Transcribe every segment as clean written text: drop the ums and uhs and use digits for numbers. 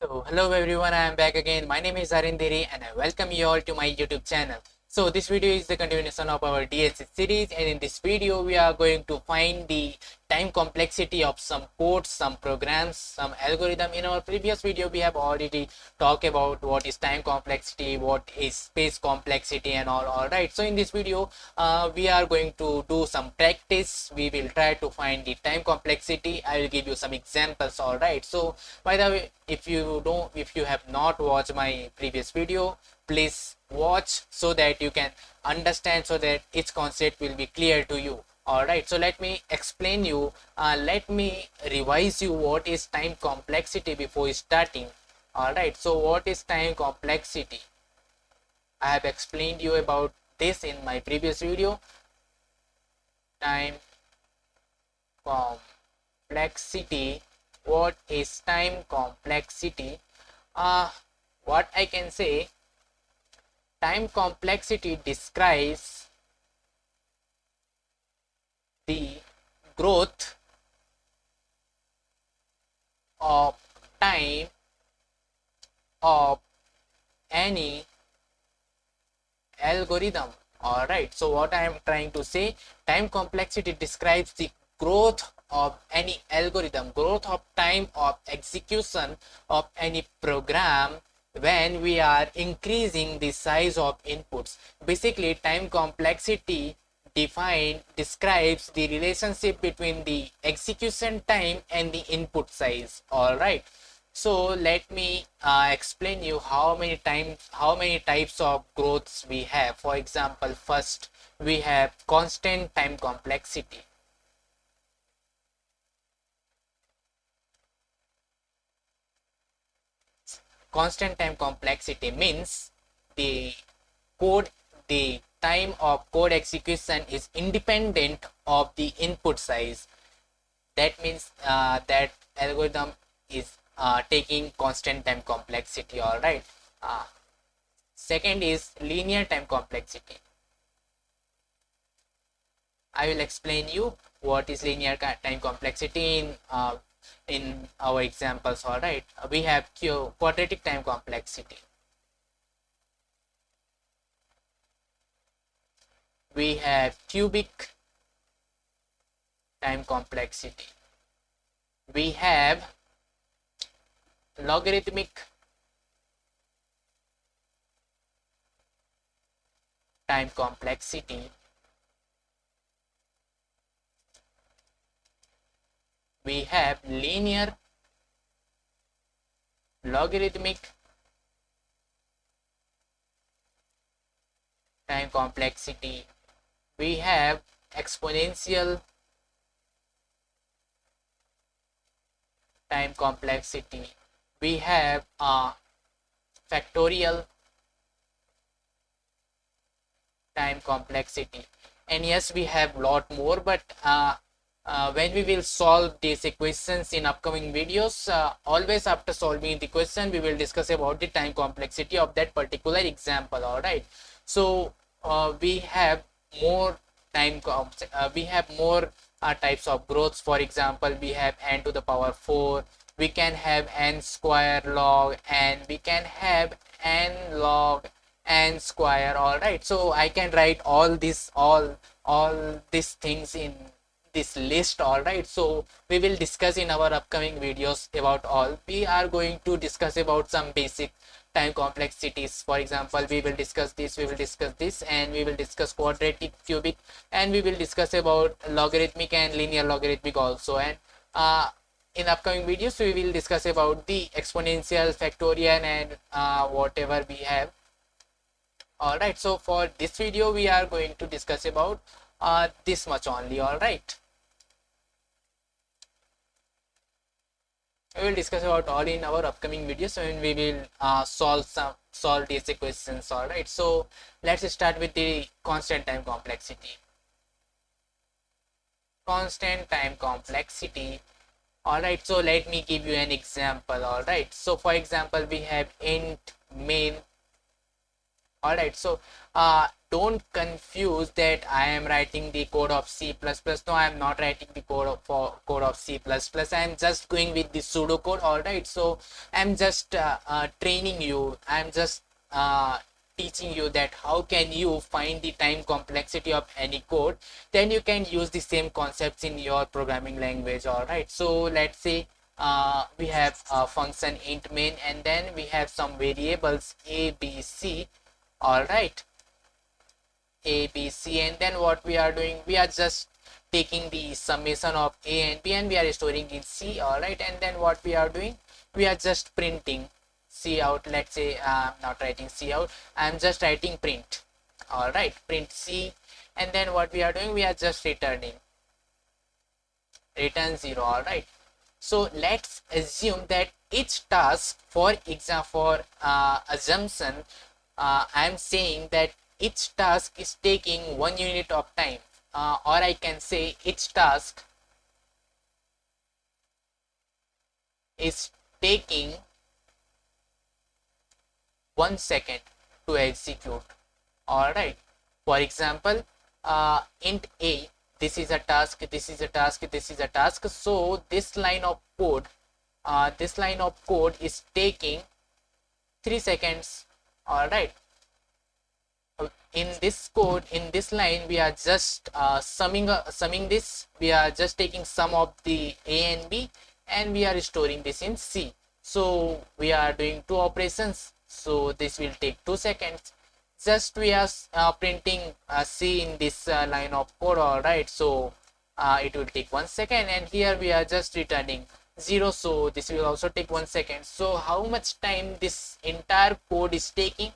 So hello everyone, I am back again. My name is Arindiri and I welcome you all to my YouTube channel. So this video is the continuation of our DSC series, and in this video we are going to find the time complexity of some codes, some programs, some algorithm. In our previous video we have already talked about what is time complexity, what is space complexity and all right. So in this video we are going to do some practice. We will try to find the time complexity. I will give you some examples. All right. So by the way, if you have not watched my previous video, please watch so that you can understand, so that its concept will be clear to you. All right, so let me explain you, let me revise you what is time complexity before starting. All right, so what is time complexity? I have explained you about this in my previous video. Time complexity. What is time complexity? uh what I can say, time complexity describes the growth of time of any algorithm. All right, so what I am trying to say, time complexity describes the growth of any algorithm, growth of time of execution of any program when we are increasing the size of inputs. Basically, time complexity defined describes the relationship between the execution time and the input size. All right, so let me explain you how many types of growths we have. For example, first we have constant time complexity. Constant time complexity means the code the time of code execution is independent of the input size. That means that algorithm is taking constant time complexity. All right. Second is linear time complexity. I will explain you what is linear time complexity in our examples. All right, we have quadratic time complexity. We have cubic time complexity. We have logarithmic time complexity. We have linear, logarithmic time complexity. We have exponential time complexity. We have factorial time complexity, and yes, we have a lot more, but when we will solve these equations in upcoming videos, always after solving the question we will discuss about the time complexity of that particular example. All right, so we have more we have more types of growths. For example, we have n to the power 4, we can have n square log, and we can have n log n square. All right, so I can write all these things in this list. All right, so we will discuss in our upcoming videos about all. We are going to discuss about some basic time complexities. For example, we will discuss this, we will discuss this, and we will discuss quadratic, cubic, and we will discuss about logarithmic and linear logarithmic also. And in upcoming videos we will discuss about the exponential, factorial, and whatever we have. All right, so for this video we are going to discuss about this much only. All right, we will discuss about all in our upcoming videos when we will solve these equations. All right, so let's start with the constant time complexity. Constant time complexity. All right, so let me give you an example. All right, so for example, we have int main All right, so don't confuse that I am writing the code of C++. No, I am not writing the code of C++. I am just going with the pseudocode. All right, so I'm just training you. I'm just teaching you that how can you find the time complexity of any code. Then you can use the same concepts in your programming language. All right, so let's say we have a function int main, and then we have some variables a, b, c. All right, a, b, c, and then what we are doing, we are just taking the summation of a and b and we are storing in c. All right, and then what we are doing, we are just printing c out. Let's say I'm not writing c out, I'm just writing print. All right, print c, and then what we are doing, we are just return 0. All right, so let's assume that each task, for example, for assumption, I'm saying that each task is taking 1 unit of time, or I can say each task is taking 1 second to execute. All right, for example, int a, this is a task, this is a task, this is a task. So this line of code, is taking 3 seconds. All right, in this code, in this line, we are just summing this. We are just taking sum of the a and b, and we are storing this in c. So we are doing two operations, so this will take 2 seconds. Just we are printing c in this line of code. All right, so it will take 1 second, and here we are just returning 0, so this will also take 1 second. So how much time this entire code is taking?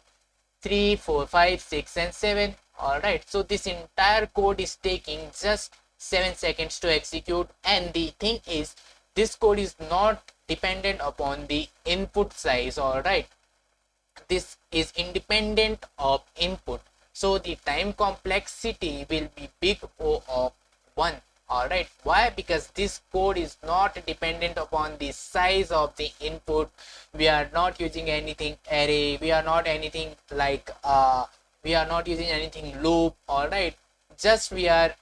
3, 4, 5, 6, and 7. All right, so this entire code is taking just 7 seconds to execute. And the thing is, this code is not dependent upon the input size. All right, this is independent of input, so the time complexity will be big O of 1. All right, why? Because this code is not dependent upon the size of the input. We are not using anything array, we are not anything like we are not using anything loop. All right, just we are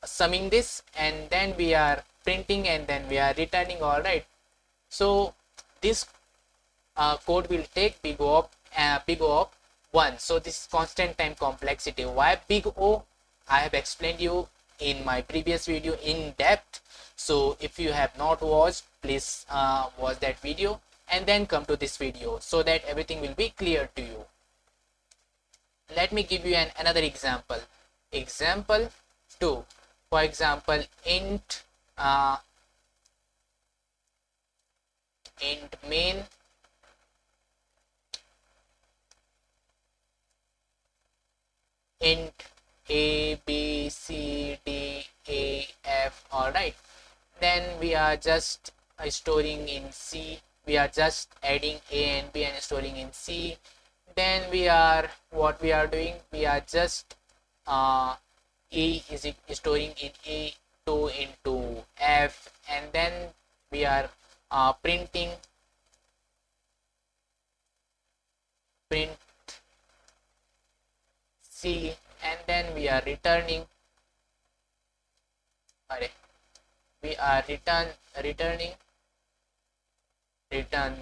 summing this, and then we are printing, and then we are returning. All right, so this code will take big O of 1. So this is constant time complexity. Why big O? I have explained you in my previous video in depth. So if you have not watched, please watch that video and then come to this video so that everything will be clear to you. Let me give you another example. Example 2. For example, int main int a, b, c, d, a, f. All right, then we are just storing in c. We are just adding a and b and storing in c. Then we are, what we are doing, we are just a is storing in a, 2 into f, and then we are printing print c, and then we are returning returning return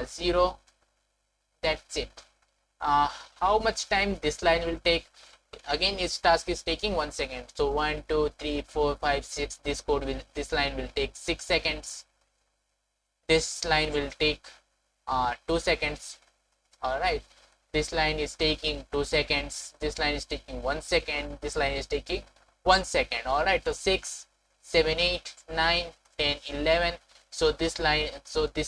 0. That's it. How much time this line will take? Again, each task is taking 1 second, so 1, 2, 3, 4, 5, 6. This line will take 6 seconds. This line will take 2 seconds. All right, this line is taking 2 seconds, this line is taking 1 second, this line is taking 1 second. All right, so 6, 7, 8, 9, 10, 11. So this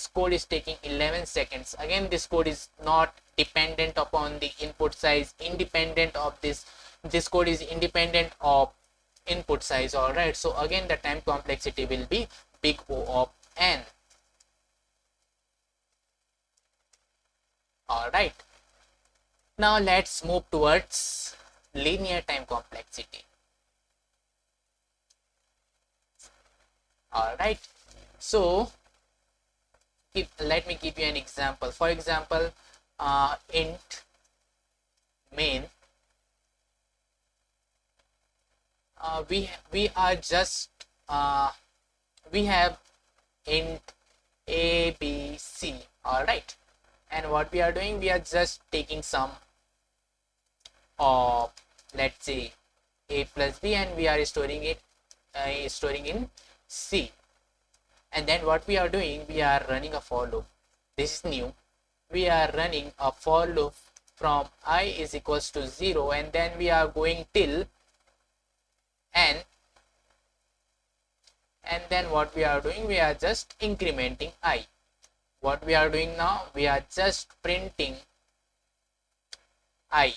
code is taking 11 seconds. Again, this code is not dependent upon the input size, independent of this code is independent of input size. All right, so again the time complexity will be big O of n. All right, now let's move towards linear time complexity. All right, so let me give you an example. For example, int main, we are just we have int a b c. All right, and what we are doing, we are just taking some of, let's say, a plus b, and we are storing it storing in c. And then what we are doing, we are running a for loop. This is new. We are running a for loop from I is equals to 0, and then we are going till n, and then what we are doing, we are just incrementing I. What we are doing now, we are just printing I,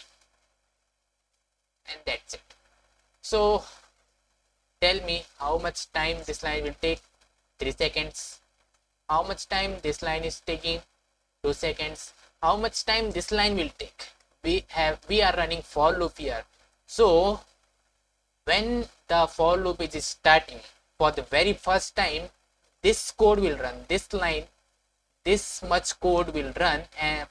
and that's it. So tell me how much time this line will take. 3 seconds. How much time this line is taking? 2 seconds. How much time this line will take? We are running for loop here. So when the for loop is starting for the very first time, this code will run, this line, this much code will run, and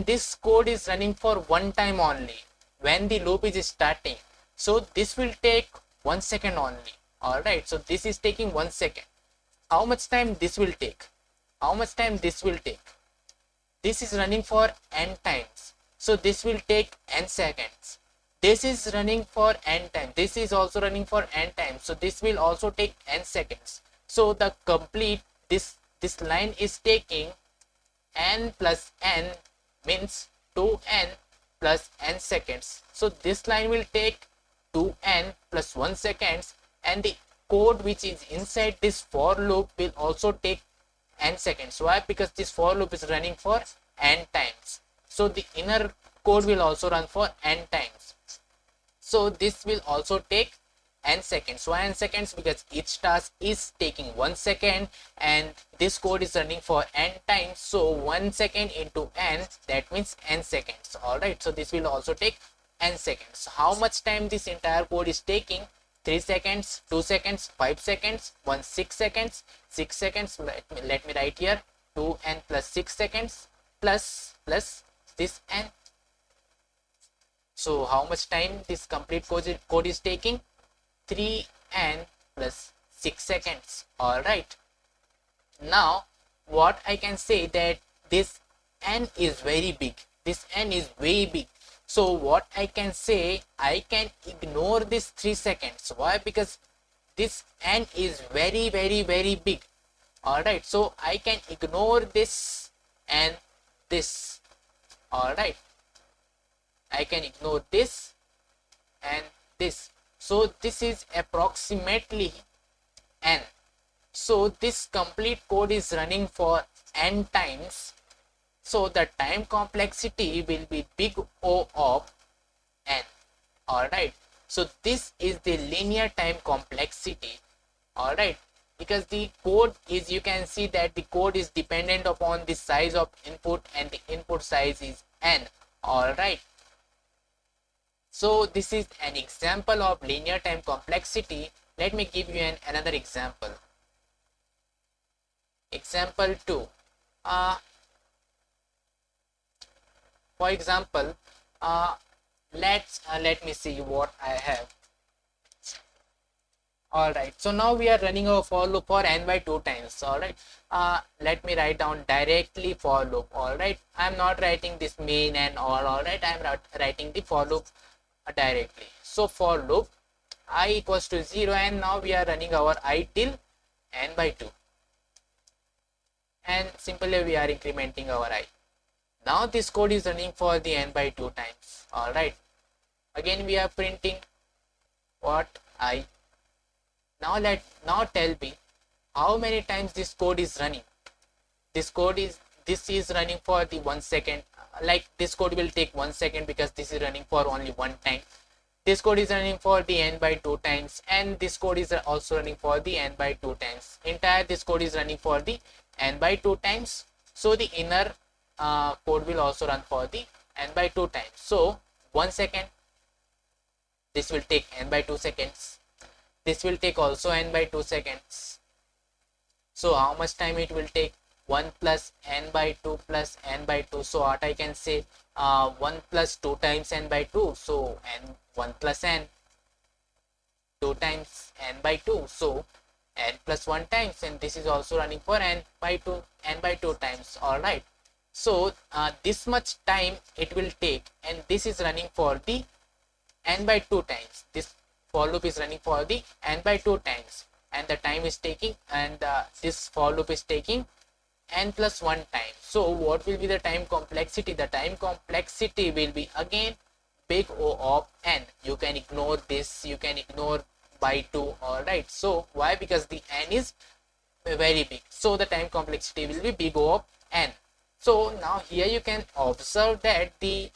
this code is running for one time only when the loop is starting. So this will take 1 second only. All right, so this is taking 1 second. How much time this will take? How much time this will take? This is running for n times, so this will take n seconds. This is running for n times, this is also running for n times, so this will also take n seconds. So the complete this line is taking n plus n, means 2n plus n seconds. So this line will take 2n plus 1 seconds, and the code which is inside this for loop will also take n seconds. Why? Because this for loop is running for n times, so the inner code will also run for n times. So this will also take n seconds. Why n seconds? Because each task is taking 1 second, and this code is running for n times, so 1 second into n, that means n seconds. All right, so this will also take n seconds. How much time this entire code is taking? 3 seconds, 2 seconds, 5 seconds, 6 seconds, 6 seconds. Let me write here 2n plus 6 seconds plus this n. So how much time this complete code is taking? 3n plus 6 seconds. All right. Now what I can say, that this n is very big. This n is way big. So what I can say, I can ignore this 3 seconds. Why? Because this n is very big. All right, so I can ignore this and this. All right, I can ignore this and this. So this is approximately n. So this complete code is running for n times. So the time complexity will be big O of n. Alright. So this is the linear time complexity. Alright. Because the code is, you can see that the code is dependent upon the size of input, and the input size is n. Alright. So this is an example of linear time complexity. Let me give you another example. Example 2. For example, let me see what I have. All right, so now we are running a for loop for n by 2 times. All right, let me write down directly for loop. All right, I'm not writing this main and all. All right, I'm writing the for loop directly. So for loop I equals to 0, and now we are running our I till n by 2, and simply we are incrementing our I. Now this code is running for the n by 2 times. All right, again we are printing what? I. Now tell me how many times this code is running. This is running for the 1 second. Like this code will take 1 second because this is running for only one time. This code is running for the n by 2 times, and this code is also running for the n by 2 times. Entire this code is running for the n by 2 times. So the inner code will also run for the n by 2 times. So 1 second, this will take n by 2 seconds. This will take also n by 2 seconds. So how much time it will take? 1 plus n by 2 plus n by 2. So what I can say, 1 plus 2 times n by 2. So n 1 plus n, 2 times n by 2. So n plus 1 times, and this is also running for n by 2, n by 2 times. All right. So this much time it will take, and this is running for the n by 2 times. This for loop is running for the n by 2 times, and the time is taking, and this for loop is taking n plus 1 time. So what will be the time complexity? The time complexity will be again big O of n. You can ignore this, you can ignore by 2. All right. So why? Because the n is very big, so the time complexity will be big O of n. So now here you can observe that the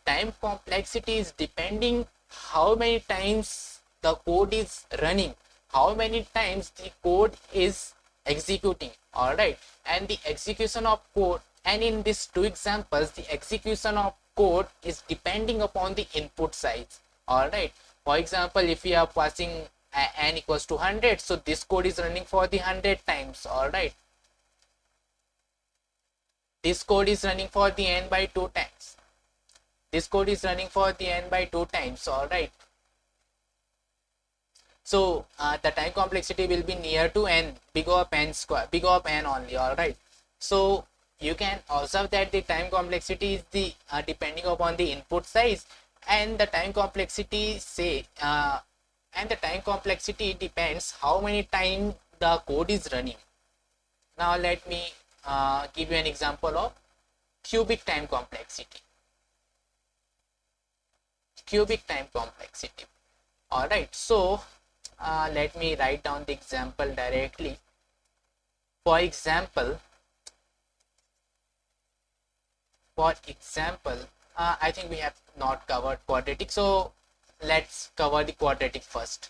time complexity is depending how many times the code is running, how many times the code is executing. All right. And the execution of code, and in these two examples, the execution of code is depending upon the input size. All right. For example, if we are passing n equals to 100, so this code is running for the 100 times. All right. This code is running for the n by 2 times. This code is running for the n by 2 times. All right. So the time complexity will be near to n, big O of n square, big O of n only. All right. So you can observe that the time complexity is the depending upon the input size, and the time complexity and the time complexity depends how many times the code is running. Now let me give you an example of cubic time complexity. Cubic time complexity. All right. So let me write down the example directly. For example, I think we have not covered quadratic, so let's cover the quadratic first.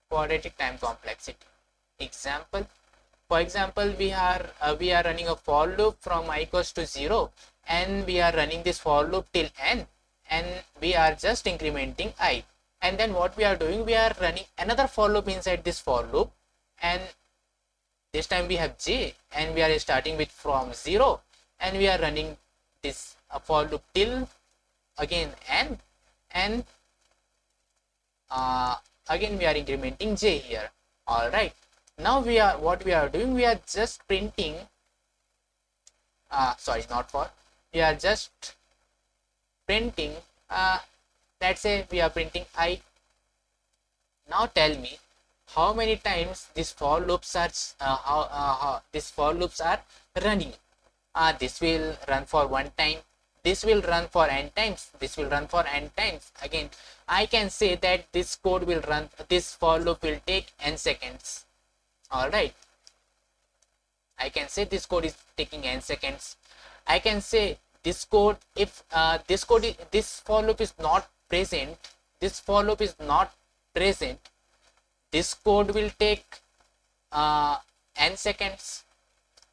Quadratic time complexity example. For example, we are running a for loop from I equals to 0, and we are running this for loop till n, and we are just incrementing I. And then what we are doing, we are running another for loop inside this for loop, and this time we have j, and we are starting with from 0, and we are running this for loop till again n, and again we are incrementing j here. All right. Now we are doing, we are just printing we are just printing let's say we are printing I. Now tell me how many times these for loops are running. This will run for 1 time, this will run for n times, this will run for n times. Again, I can say that this code will run, this for loop will take n seconds. All right. I can say this code is taking n seconds. I can say this code, if this for loop is not present, this code will take n seconds.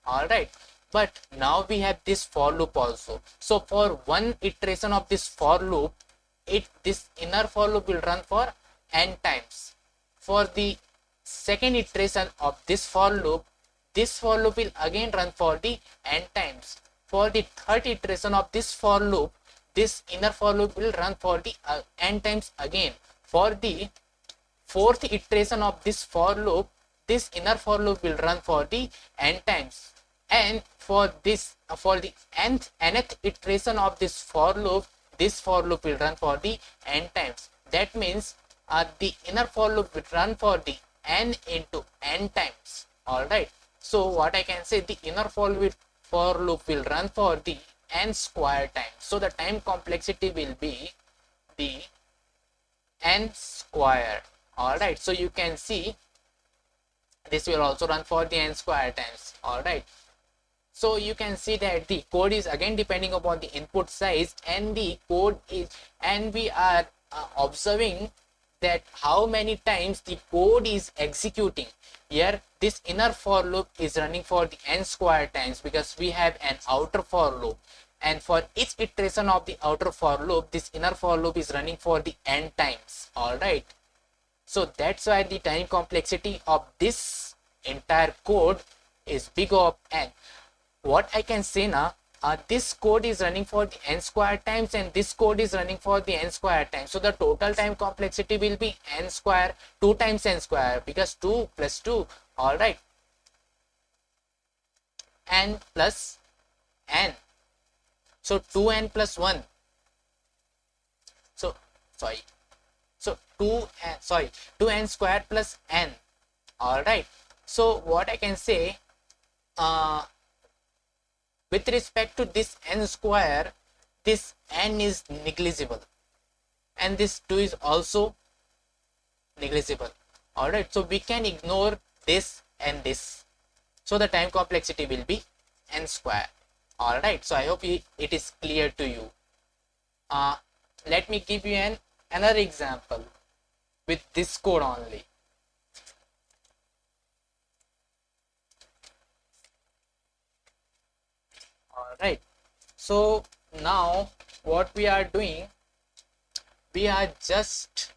All right. But now we have this for loop also. So for one iteration of this for loop, this inner for loop will run for n times. For the second iteration of this for loop will again run for the n times. For the third iteration of this for loop, this inner for loop will run for the n times again. For the fourth iteration of this for loop, this inner for loop will run for the n times. And for the nth iteration of this for loop will run for the n times. That means the inner for loop will run for the n into n times. All right. So what I can say, the inner for loop will run for the n square times. So the time complexity will be the n square. All right. So you can see this will also run for the n square times. All right. So you can see that the code is again depending upon the input size, and the code is, and we are observing that how many times the code is executing. Here this inner for loop is running for the n square times because we have an outer for loop, and for each iteration of the outer for loop, this inner for loop is running for the n times. All right, so that's why the time complexity of this entire code is big of n. What I can say now, this code is running for the n square times and this code is running for the n square times. So the total time complexity will be n square, 2 times n square, because 2 plus 2, all right, n plus n. So 2n plus 1. So sorry. So 2n square plus n. All right. So what I can say, with respect to this n square, this n is negligible, and this 2 is also negligible. All right. So we can ignore this and this. So the time complexity will be n square. All right. So I hope it is clear to you. Let me give you another example with this code only. All right. So now what we are doing, we are just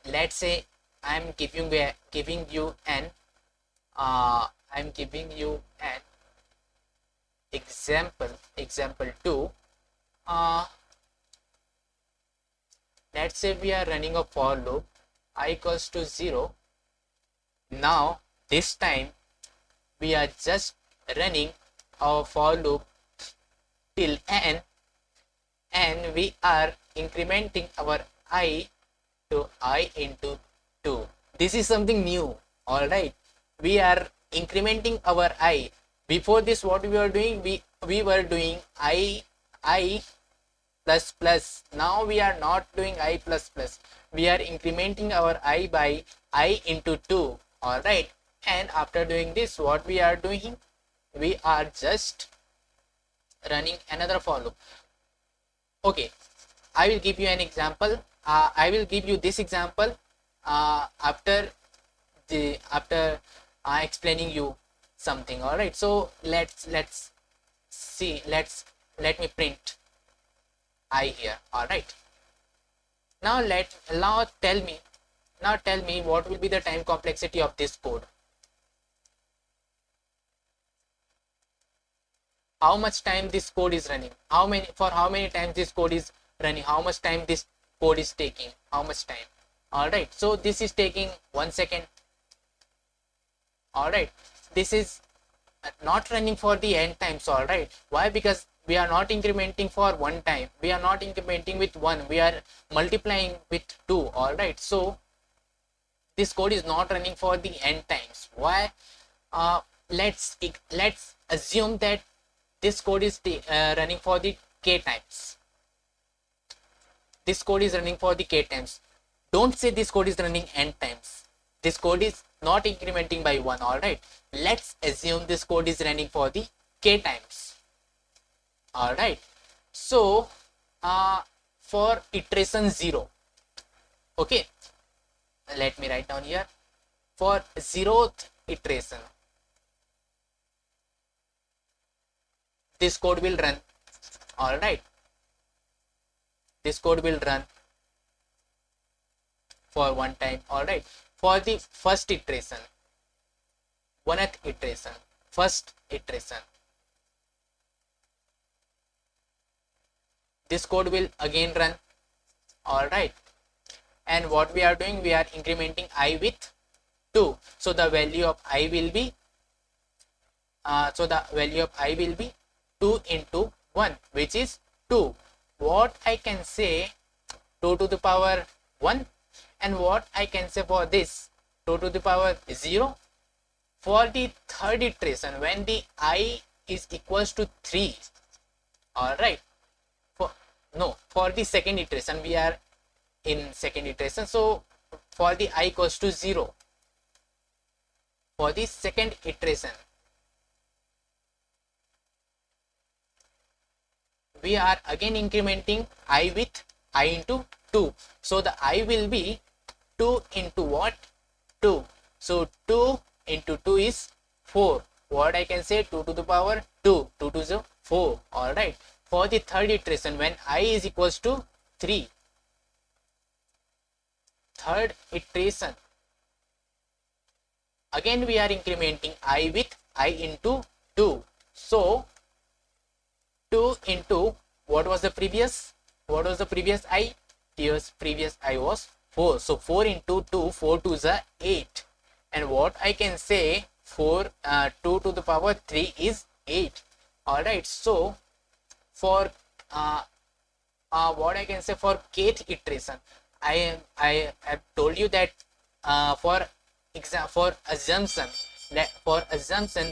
let's say I'm giving you an example 2. Let's say we are running a for loop I equals to 0. Now this time we are just running our for loop till n, and we are incrementing our I to I into 2. This is something new. All right, we are incrementing our I. Before this, what we were doing, we were doing I plus plus. Now we are not doing I plus plus. We are incrementing our I by I into 2. All right, and after doing this, what we are doing, we are just running another for loop. Okay, I will give you an example. I will give you this example after explaining you something. All right, so let's see. Let me print I here. All right, now tell me what will be the time complexity of this code. How much time this code is running, how many times this code is running, how much time this code is taking, how much time. All right, so this is taking 1 second. All right, this is not running for the n times. All right, why? Because we are not incrementing for one time, we are not incrementing with 1, we are multiplying with 2. All right, so this code is not running for the n times. Why? Let's assume that this code is running for the k times. This code is running for the k times. Don't say this code is running n times. This code is not incrementing by 1. All right, let's assume this code is running for the k times. All right, so for iteration 0, okay, let me write down here, for 0th iteration this code will run. All right, this code will run for one time. All right, for the first iteration, 1th iteration, first iteration, this code will again run. All right, and what we are doing, we are incrementing I with 2. So the value of I will be 2 into 1, which is 2. What I can say, 2 to the power 1, and what I can say for this, 2 to the power 0. For the third iteration, when the I is equals to 3, all right, for the second iteration, we are in second iteration, so for the I equals to 0, for the second iteration, we are again incrementing I with I into 2. So the I will be 2 into what? 2. So 2 into 2 is 4. What I can say, 2 to the power 2. 2 to the 4. All right. For the third iteration, when I is equals to 3, third iteration, again we are incrementing I with I into 2. So 2 into what was the previous I? Previous I was 4. So 4 into 2, 4 to the 8. And what I can say, 2 to the power 3 is 8. All right. So for what I can say, for kth iteration, I have told you that for assumption,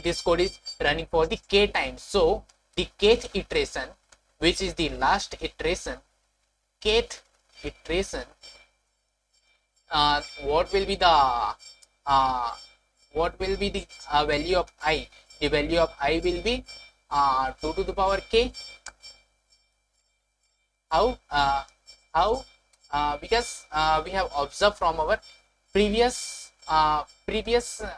this code is running for the k times. So the kth iteration, which is the last iteration, kth iteration, what will be the value of I? The value of I will be 2 to the power k. How? Because we have observed from our previous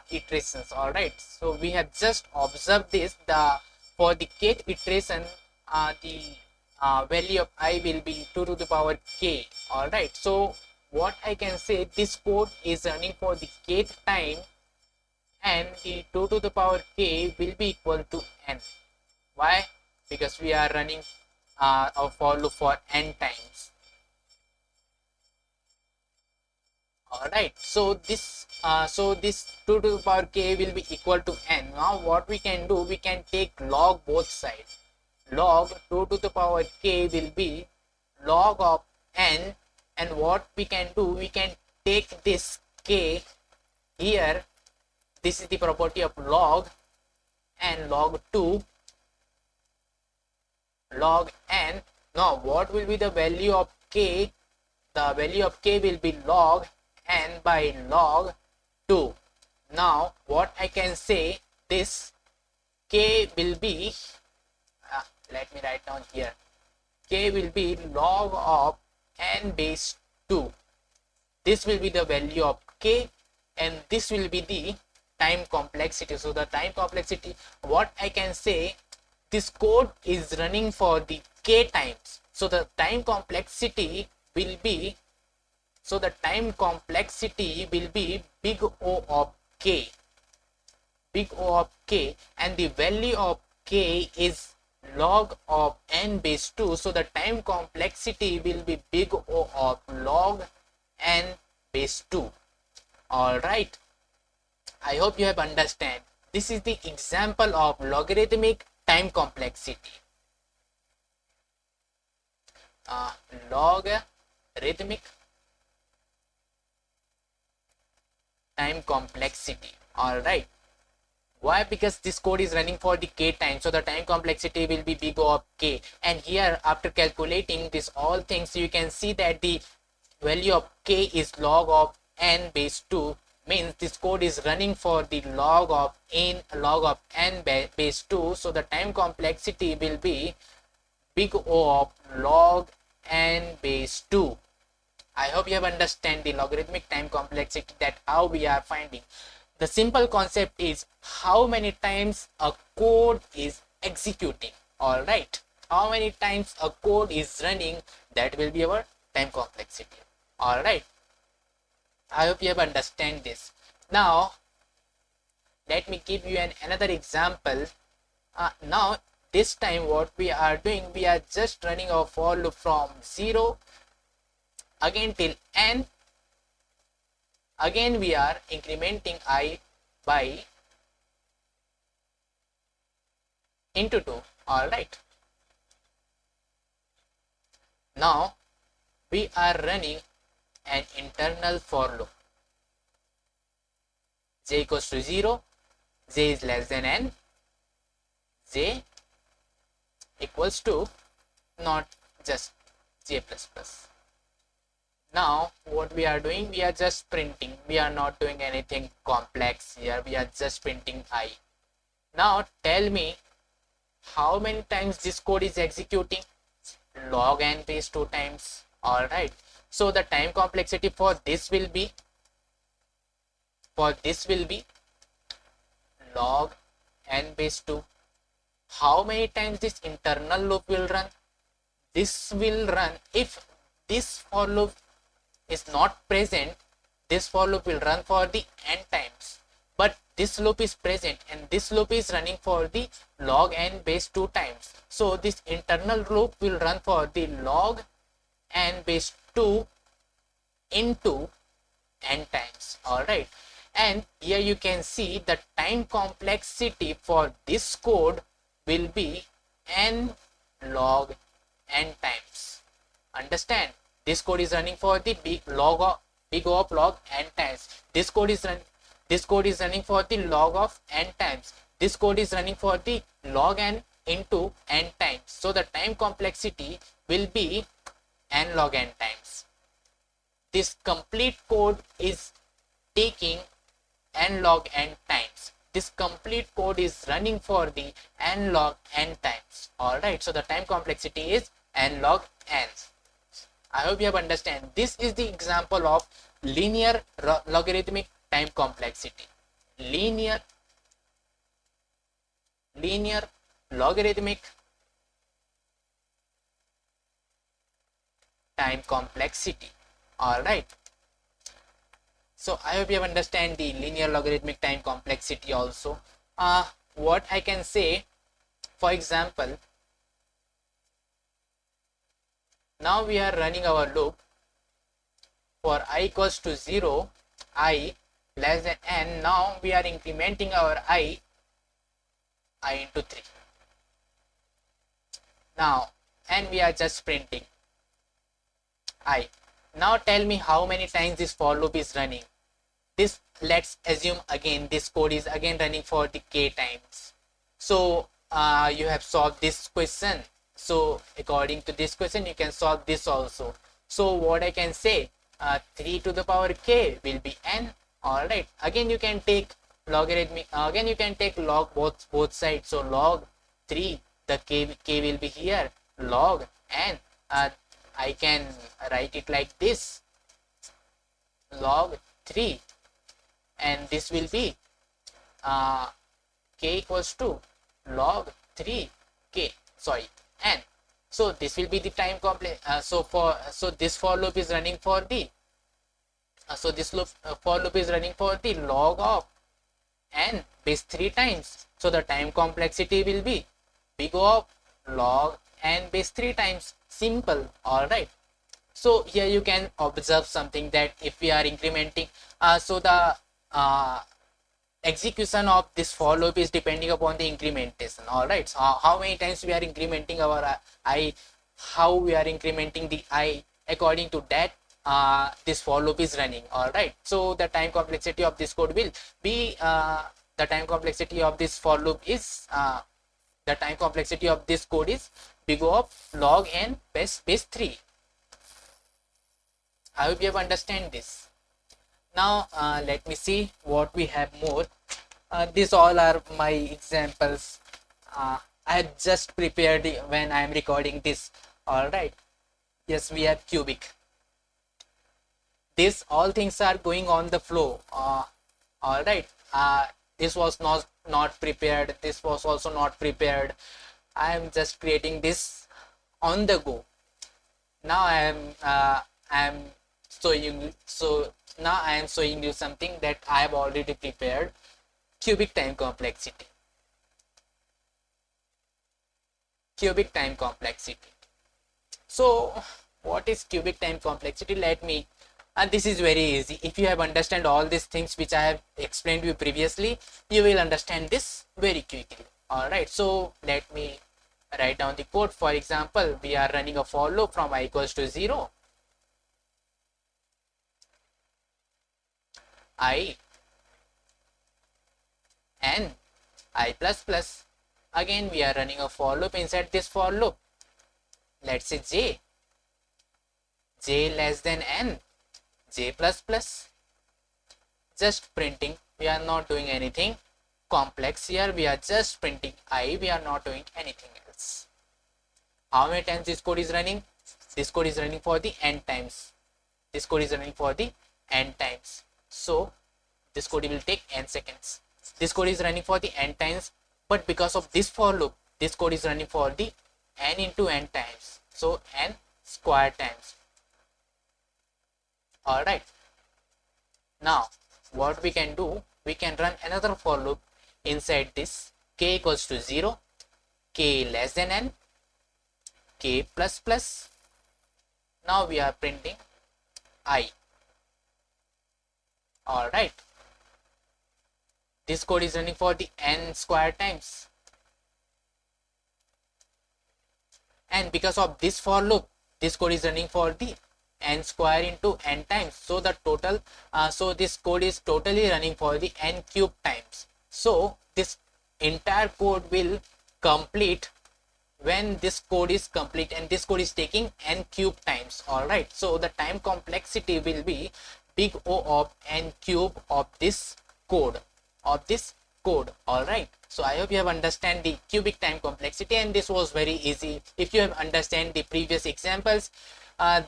iterations. All right. So we have just observed this. For the kth iteration, the value of I will be 2 to the power k. All right. So what I can say, this code is running for the kth time, and the 2 to the power k will be equal to n. Why? Because we are running a for loop for n times. All right. So this 2 to the power k will be equal to n. Now what we can do, we can take log both sides. Log 2 to the power k will be log of n, and what we can do, we can take this k here. This is the property of log, and log 2 log n. Now what will be the value of k? The value of k will be log n by log 2. Now what I can say, this k will be, let me write down here, k will be log of n base 2. This will be the value of k, and this will be the time complexity. So the time complexity, what I can say, this code is running for the k times. So the time complexity will be, big O of k, and the value of k is log of n base 2. So the time complexity will be big O of log n base 2. All right. I hope you have understand. This is the example of logarithmic time complexity. Logarithmic time complexity. All right. Why? Because this code is running for the k time, so the time complexity will be big O of k. And here, after calculating this all things, you can see that the value of k is log of n base 2. Means this code is running for the log of n base 2. So the time complexity will be big O of log n base 2. I hope you have understand the logarithmic time complexity, that how we are finding. The simple concept is how many times a code is executing. All right. How many times a code is running, that will be our time complexity. All right. I hope you have understand this. Now, let me give you another example. Now, this time what we are doing, we are just running a for loop from 0 again till n. Again we are incrementing I by into 2. All right. Now we are running an internal for loop. J equals to 0, j is less than n, j equals to not just j plus plus. Now what we are doing, we are just printing. We are not doing anything complex here. We are just printing I. Now tell me how many times this code is executing. Log n base 2 times. All right. So the time complexity for this will be log n base 2. how many times this internal loop will run. This will run if this for loop is not present. This for loop will run for the n times, but this loop is present and this loop is running for the log n base 2 times. So this internal loop will run for the log n base 2 into n times. All right, and here you can see the time complexity for this code will be n log n times. Understand, this code is running for the big O of log n times. This code is running for the log of n times. This code is running for the log n into n times. So the time complexity will be n log n times. This complete code is taking n log n times. This complete code is running for the n log n times. All right, so the time complexity is n log n. I hope you have understand. This is the example of linear logarithmic time complexity. Linear logarithmic time complexity. All right. So I hope you have understand the linear logarithmic time complexity also. What I can say, for example, now we are running our loop for I equals to 0, I less than n. Now we are incrementing our I into 3. Now, and we are just printing I. Now tell me how many times this for loop is running. This, let's assume again this code is again running for the k times. So you have solved this question. So according to this question you can solve this also. So what I can say, 3 to the power k will be n. All right, again you can take logarithmic, again you can take log both sides. So log 3, the k will be here, log n. I can write it like this, log 3, and this will be k equals to log 3 k, sorry, n. So this will be the time complex. So this for loop is running for the for loop is running for the log of n base 3 times. So the time complexity will be big O of log n base 3 times. Simple. All right, so here you can observe something, that if we are incrementing, so the execution of this for loop is depending upon the incrementation. All right, so how many times we are incrementing our I, how we are incrementing the I, according to that this for loop is running. All right, so the time complexity of this code will be the time complexity of this for loop is the time complexity of this code is big O of log n base 3. I hope you have understand this. Now let me see what we have more. These all are my examples. I had just prepared when I am recording this. All right, yes, we have cubic. This all things are going on the flow. All right, this was not prepared, this was also not prepared. I am just creating this on the go. Now I am showing, so now I am showing you something that I have already prepared. Cubic time complexity. Cubic time complexity. So what is cubic time complexity? Let me, and this is very easy. If you have understand all these things which I have explained to you previously, you will understand this very quickly. All right, so let me write down the code. For example, we are running a for loop from I equals to 0, I n I plus plus. Again we are running a for loop. Inside this for loop, let's say j less than n, j plus plus. Just printing, we are not doing anything complex here, we are just printing I, we are not doing anything else. How many times this code is running? This code is running for the n times. This code is running for the n times. So this code will take n seconds. This code is running for the n times, but because of this for loop, this code is running for the n into n times, so n square times. All right, now what we can do, we can run another for loop inside this. K equals to 0, k less than n, k plus plus. Now we are printing I. All right, this code is running for the n square times, and because of this for loop, this code is running for the n square into n times, so the total so this code is totally running for the n cube times. So this entire code will complete when this code is complete, and this code is taking n cube times. All right, so the time complexity will be big O of n cube of this code, all right. So I hope you have understand the cubic time complexity, and this was very easy. If you have understand the previous examples,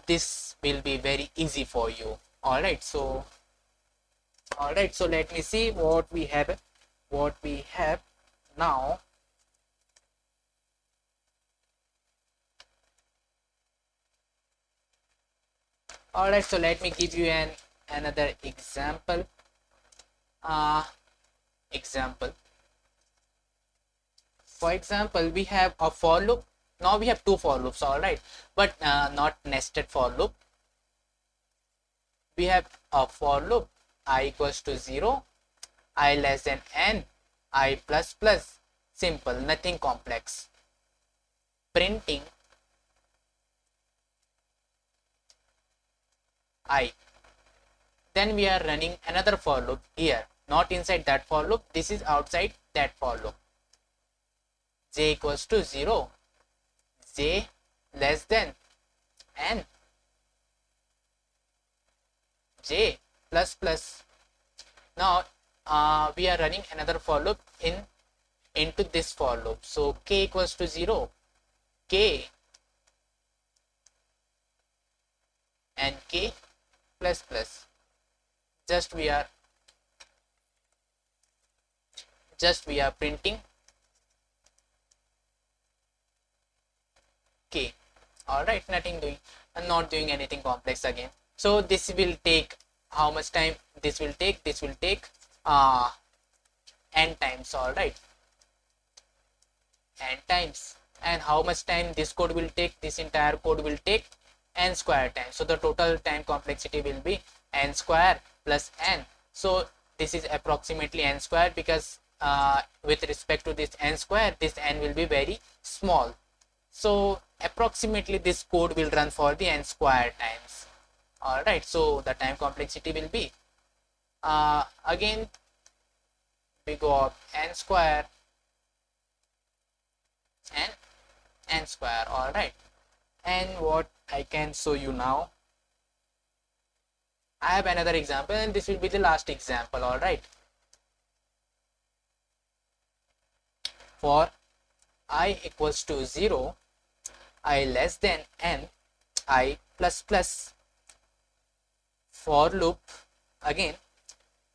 this will be very easy for you. All right, so let me see what we have now. All right, so let me give you another example. For example, we have a for loop. Now we have two for loops, all right, but not nested for loop. We have a for loop I equals to 0, I less than n, I plus plus. Simple, nothing complex. Printing I. Then we are running another for loop here, not inside that for loop, this is outside that for loop. J equals to 0, j less than n, j plus plus. Now we are running another for loop into this for loop. So k equals to 0, k and k plus plus. Just we are printing k. All right, nothing doing, and not doing anything complex again. So this will take how much time? This will take n times. All right, n times. And how much time this code will take? This entire code will take n square times. So the total time complexity will be n square plus n. So this is approximately n square, because with respect to this n square, this n will be very small. So approximately this code will run for the n square times. All right, so the time complexity will be again big O of n square and n square. All right, and what I can show you now, I have another example, and this will be the last example. All right, for I equals to 0, I less than n, I plus plus. For loop again,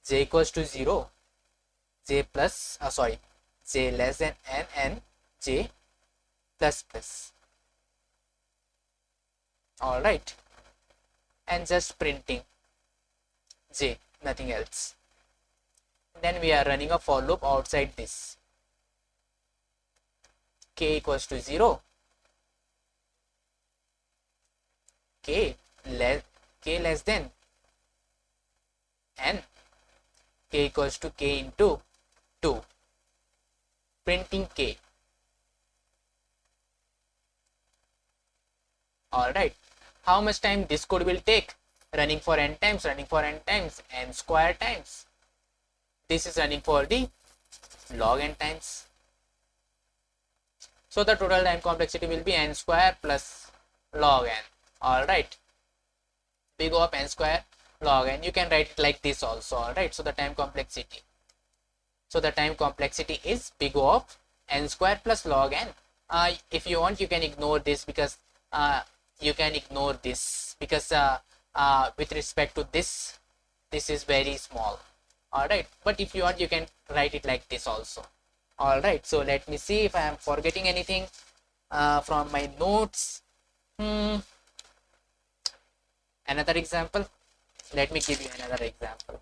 j equals to 0, j plus j less than n and j plus plus. All right, and just printing j, nothing else. Then we are running a for loop outside this. K equals to 0, k less than n, k equals to k into 2, printing k. All right, how much time this code will take? Running for n times, n square times. This is running for the log n times. So the total time complexity will be n square plus log n. All right, big O of n square log n. You can write it like this also. All right, so the time complexity is big O of n square plus log n. If you want, you can ignore this, because with respect to this is very small. All right, but if you want, you can write it like this also. All right, so let me see if I am forgetting anything from my notes. Another example. Let me give you another example.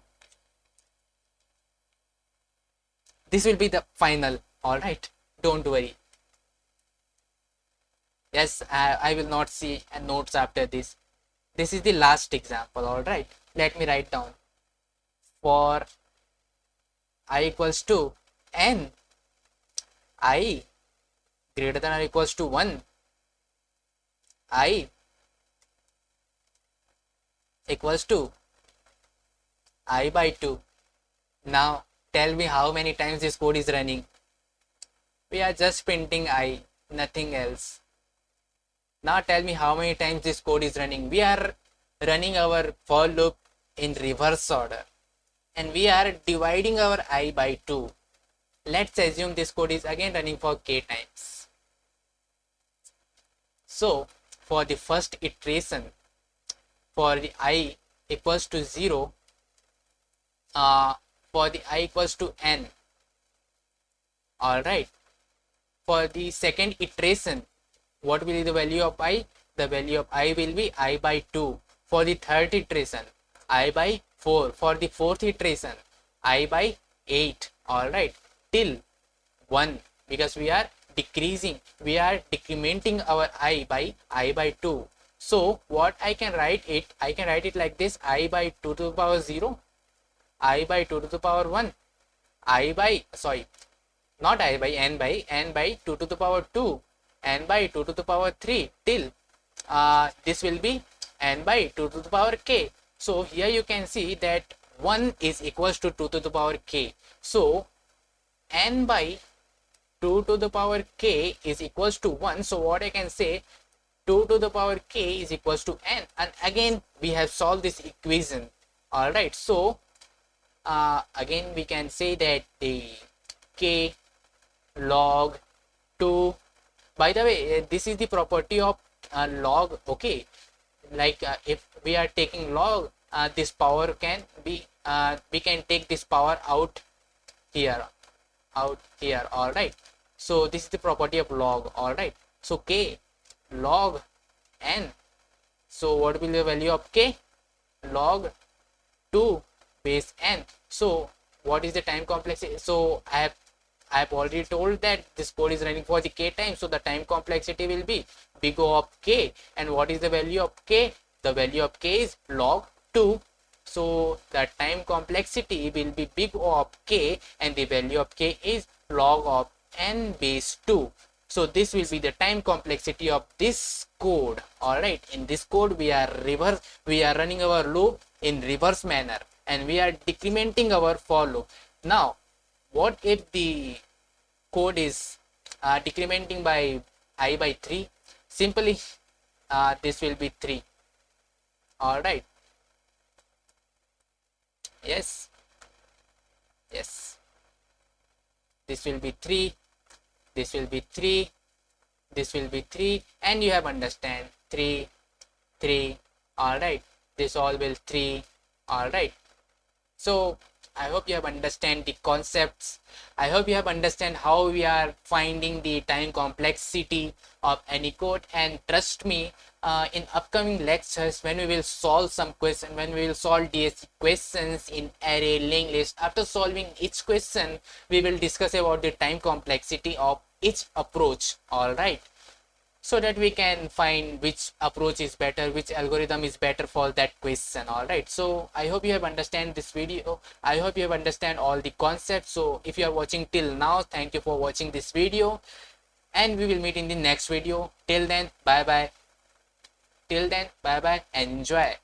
This will be the final. All right, don't worry. Yes, I will not see notes after this. This is the last example. All right, let me write down. For I equals to n, I greater than or equals to 1, I equals to I by 2. Now tell me how many times this code is running. We are just printing I, nothing else. Now tell me how many times this code is running. We are running our for loop in reverse order, and we are dividing our I by 2. Let's assume this code is again running for k times. So for the first iteration, for the I equals to 0, for the I equals to n. All right, for the second iteration, what will be the value of I? The value of I will be I by 2. For the third iteration, I by 4. For the fourth iteration, I by 8. All right, till 1, because we are decreasing, we are decrementing our I by 2. So what I can write it? I can write it like this: I by 2 to the power 0, I by 2 to the power 1, I by, sorry, not I by n by 2 to the power 2, n by 2 to the power 3, till this will be n by 2 to the power k. So here you can see that 1 is equals to 2 to the power k. So n by 2 to the power k is equals to 1. So what I can say, 2 to the power k is equals to n. And again we have solved this equation. All right, so again we can say that the k log 2, by the way, this is the property of log. Okay, like if we are taking log, this power can be, we can take this power out here. All right, so this is the property of log. All right, so k log n. So what will be the value of k? Log 2 base n. So what is the time complexity? So I have already told that this code is running for the k time, so the time complexity will be big O of k. And what is the value of k? The value of k is log 2. So the time complexity will be big O of k, and the value of k is log of n base 2. So this will be the time complexity of this code. All right, in this code we are running our loop in reverse manner, and we are decrementing our for loop. Now what if the code is decrementing by I by 3? Simply this will be 3. All right, yes, this will be 3, this will be 3, this will be 3, and you have understand 3 3. All right, this all will 3. All right, so I hope you have understand the concepts. I hope you have understand how we are finding the time complexity of any code. And trust me, in upcoming lectures, when we will solve some question, when we will solve DSC questions in array linked list, after solving each question, we will discuss about the time complexity of each approach. All right, so that we can find which approach is better, which algorithm is better for that question. All right, so I hope you have understand this video. I hope you have understand all the concepts. So if you are watching till now, thank you for watching this video, and we will meet in the next video. Till then, bye bye. Till then, bye bye. Enjoy.